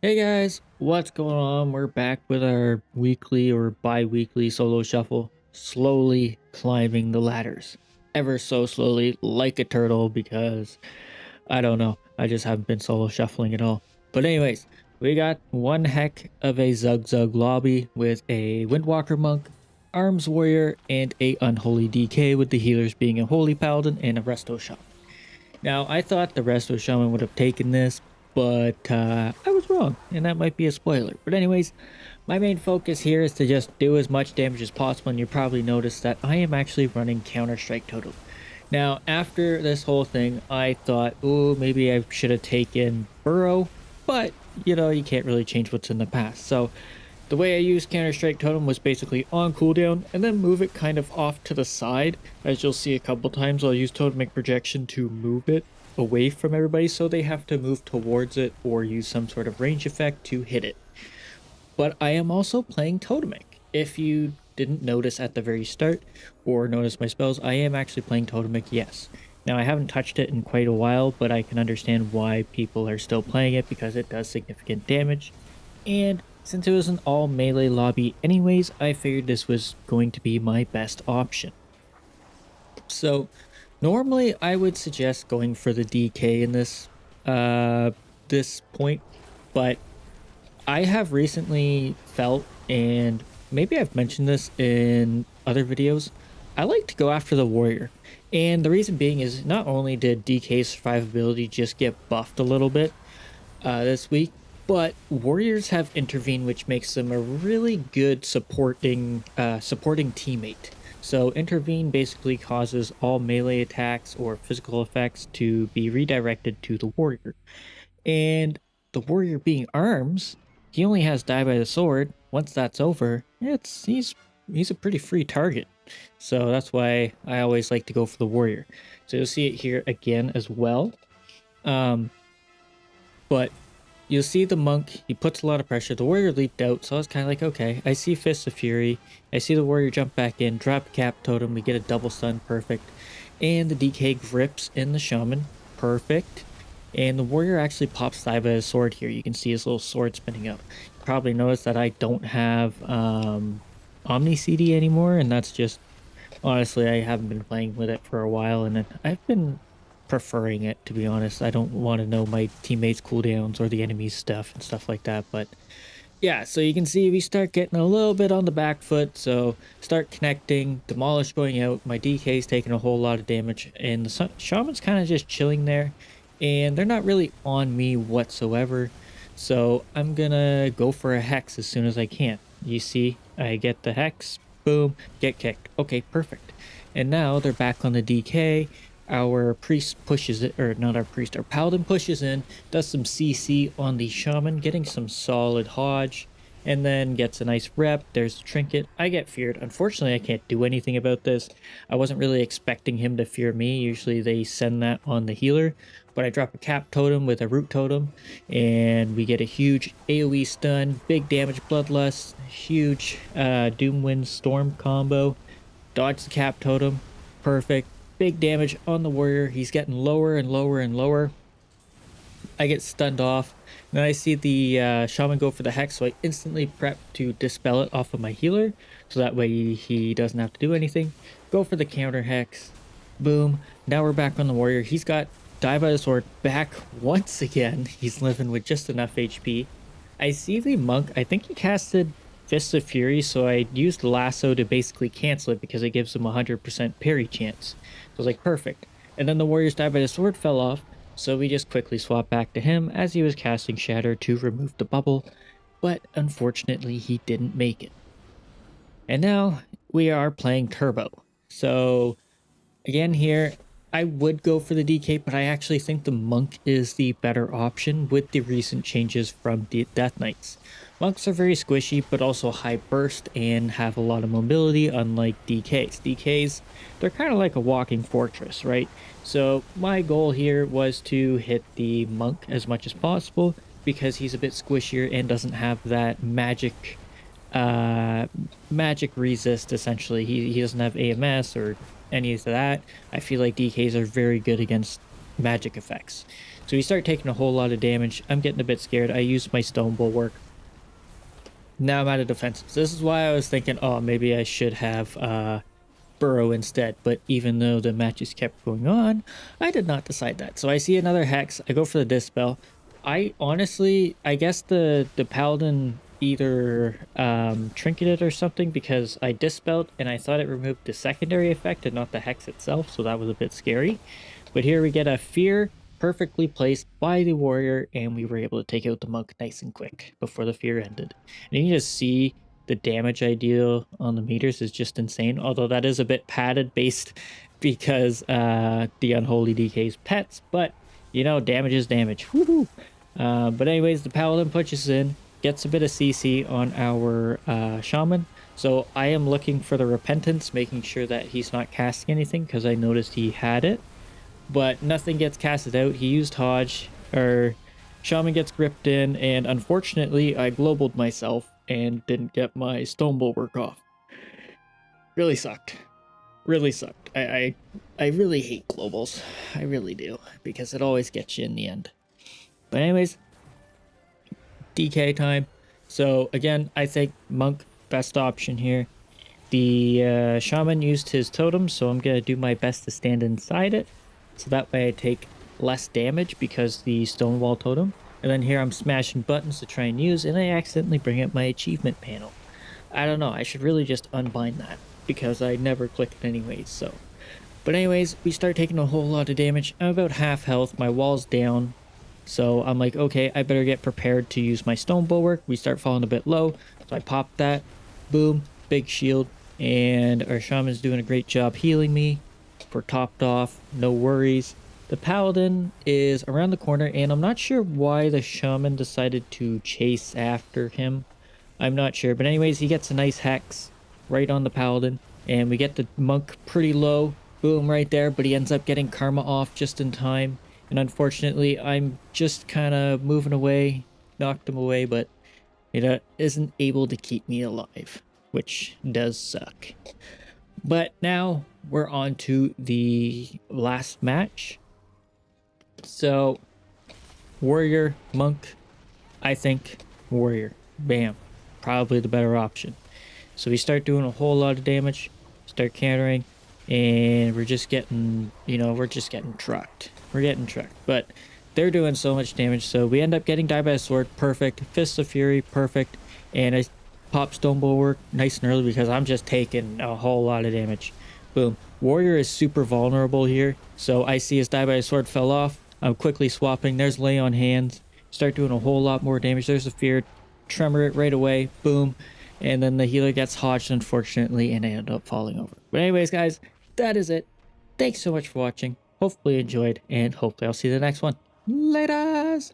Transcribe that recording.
Hey guys, what's going on? We're back with our weekly or bi-weekly solo shuffle, slowly climbing the ladders. Ever so slowly, like a turtle, because I don't know, I just haven't been solo shuffling at all. But anyways, we got one heck of a Zug lobby with a Windwalker Monk, Arms Warrior, and a Unholy DK, with the healers being a Holy Paladin and a Resto Shaman. Now, I thought the Resto Shaman would have taken this, but I was wrong, and that might be a spoiler. But anyways, my main focus here is to just do as much damage as possible, and you probably noticed that I am actually running Counter-Strike Totem. Now, after this whole thing, I thought, oh, maybe I should have taken Burrow, but, you can't really change what's in the past. So the way I use Counter-Strike Totem was basically on cooldown and then move it kind of off to the side. As you'll see a couple times, I'll use Totemic Projection to move it away from everybody so they have to move towards it or use some sort of range effect to hit it. But I am also playing Totemic. If you didn't notice at the very start or notice my spells, I am actually playing Totemic, yes. Now, I haven't touched it in quite a while, but I can understand why people are still playing it because it does significant damage. And since it was an all melee lobby anyways, I figured this was going to be my best option. So normally I would suggest going for the DK in this point, but I have recently felt, and maybe I've mentioned this in other videos, I like to go after the warrior. And the reason being is not only did DK's survivability just get buffed a little bit, this week, but warriors have intervened, which makes them a really good supporting teammate. So intervene basically causes all melee attacks or physical effects to be redirected to the warrior. And the warrior being arms, he only has die by the sword. Once that's over, he's a pretty free target. So that's why I always like to go for the warrior. So you'll see it here again as well. Um, but you'll see the monk, he puts a lot of pressure. The warrior leaped out, so I was kind of like, okay, I see Fists of Fury. I see the warrior jump back in, drop a cap totem, we get a double stun, perfect. And the DK grips in the shaman, perfect. And the warrior actually pops thigh by his sword here. You can see his little sword spinning up. You probably noticed that I don't have Omni CD anymore, and that's just, honestly, I haven't been playing with it for a while, and I've been preferring it, to be honest. I don't want to know my teammates' cooldowns or the enemy's stuff and stuff like that. But yeah, so you can see we start getting a little bit on the back foot. So start connecting, demolish going out. My DK's taking a whole lot of damage, and the shaman's kind of just chilling there, and they're not really on me whatsoever. So I'm gonna go for a hex as soon as I can. You see, I get the hex, boom, get kicked. Okay, perfect. And now they're back on the DK. Our priest pushes it, or not our priest, our paladin pushes in, does some CC on the shaman, getting some solid hodge, and then gets a nice rep. There's the trinket. I get feared. Unfortunately, I can't do anything about this. I wasn't really expecting him to fear me. Usually they send that on the healer, but I drop a cap totem with a root totem, and we get a huge AoE stun, big damage bloodlust, huge Doomwind Storm combo, dodge the cap totem, perfect. Big damage on the warrior. He's getting lower and lower and lower. I get stunned off. Then I see the shaman go for the hex, so I instantly prep to dispel it off of my healer, so that way he doesn't have to do anything. Go for the counter hex. Boom. Now we're back on the warrior. He's got die by the sword back once again. He's living with just enough HP. I see the monk. I think he casted Fists of Fury, so I used Lasso to basically cancel it because it gives him 100% parry chance. So I was like, perfect. And then the warrior's die by the sword fell off, so we just quickly swapped back to him as he was casting Shatter to remove the bubble, but unfortunately he didn't make it. And now we are playing Turbo. So again here, I would go for the DK, but I actually think the Monk is the better option with the recent changes from the Death Knights. Monks are very squishy, but also high burst and have a lot of mobility, unlike DKs. DKs, they're kind of like a walking fortress, right? So my goal here was to hit the Monk as much as possible because he's a bit squishier and doesn't have that uh magic resist. Essentially, he doesn't have AMS or any of that. I feel like DKs are very good against magic effects. So we start taking a whole lot of damage. I'm getting a bit scared. I use my stone bulwark. Now I'm out of defensives. This is why I was thinking, oh, maybe I should have burrow instead. But even though the matches kept going on, I did not decide that. So I see another hex. I go for the dispel. I honestly, I guess the paladin either trinketed or something, because I dispelled and I thought it removed the secondary effect and not the hex itself. So that was a bit scary. But here we get a fear perfectly placed by the warrior, and we were able to take out the monk nice and quick before the fear ended. And you can just see the damage I deal on the meters is just insane, although that is a bit padded based because the unholy DK's pets, but you know, damage is damage. Woohoo! But anyways, the paladin pushes in, gets a bit of CC on our shaman. So I am looking for the repentance, making sure that he's not casting anything, because I noticed he had it, but nothing gets casted out. He used Hodge, or shaman gets gripped in, and unfortunately I globaled myself and didn't get my stone bulwark off. Really sucked. Really sucked. I really hate globals. I really do, because it always gets you in the end. But anyways, DK time. So again, I think monk best option here. The shaman used his totem, so I'm gonna do my best to stand inside it, so that way I take less damage because the stonewall totem. And then here I'm smashing buttons to try and use, and I accidentally bring up my achievement panel. I don't know, I should really just unbind that, because I never click it anyways, so. But anyways, we start taking a whole lot of damage. I'm about half health, my wall's down. So I'm like, okay, I better get prepared to use my stone bulwark. We start falling a bit low, so I pop that. Boom, big shield. And our shaman's doing a great job healing me. We're topped off, no worries. The paladin is around the corner, and I'm not sure why the shaman decided to chase after him. I'm not sure, but anyways, he gets a nice hex right on the paladin, and we get the monk pretty low. Boom, right there, but he ends up getting karma off just in time. And unfortunately, I'm just kind of moving away, knocked him away, but it isn't able to keep me alive, which does suck. But now we're on to the last match. So, warrior, monk, I think warrior. Bam. Probably the better option. So we start doing a whole lot of damage, start countering, and we're just getting, we're just getting trucked. We're getting trucked. But they're doing so much damage, so we end up getting died by a sword, perfect. Fists of Fury, perfect. And I pop Stone Bulwark nice and early because I'm just taking a whole lot of damage. Boom. Warrior is super vulnerable here, so I see his die by a sword fell off. I'm quickly swapping. There's Lay on Hands. Start doing a whole lot more damage. There's a Fear. Tremor it right away. Boom. And then the healer gets hodged, unfortunately, and I end up falling over. But anyways, guys, that is it. Thanks so much for watching. Hopefully you enjoyed, and hopefully I'll see you in the next one. Laters!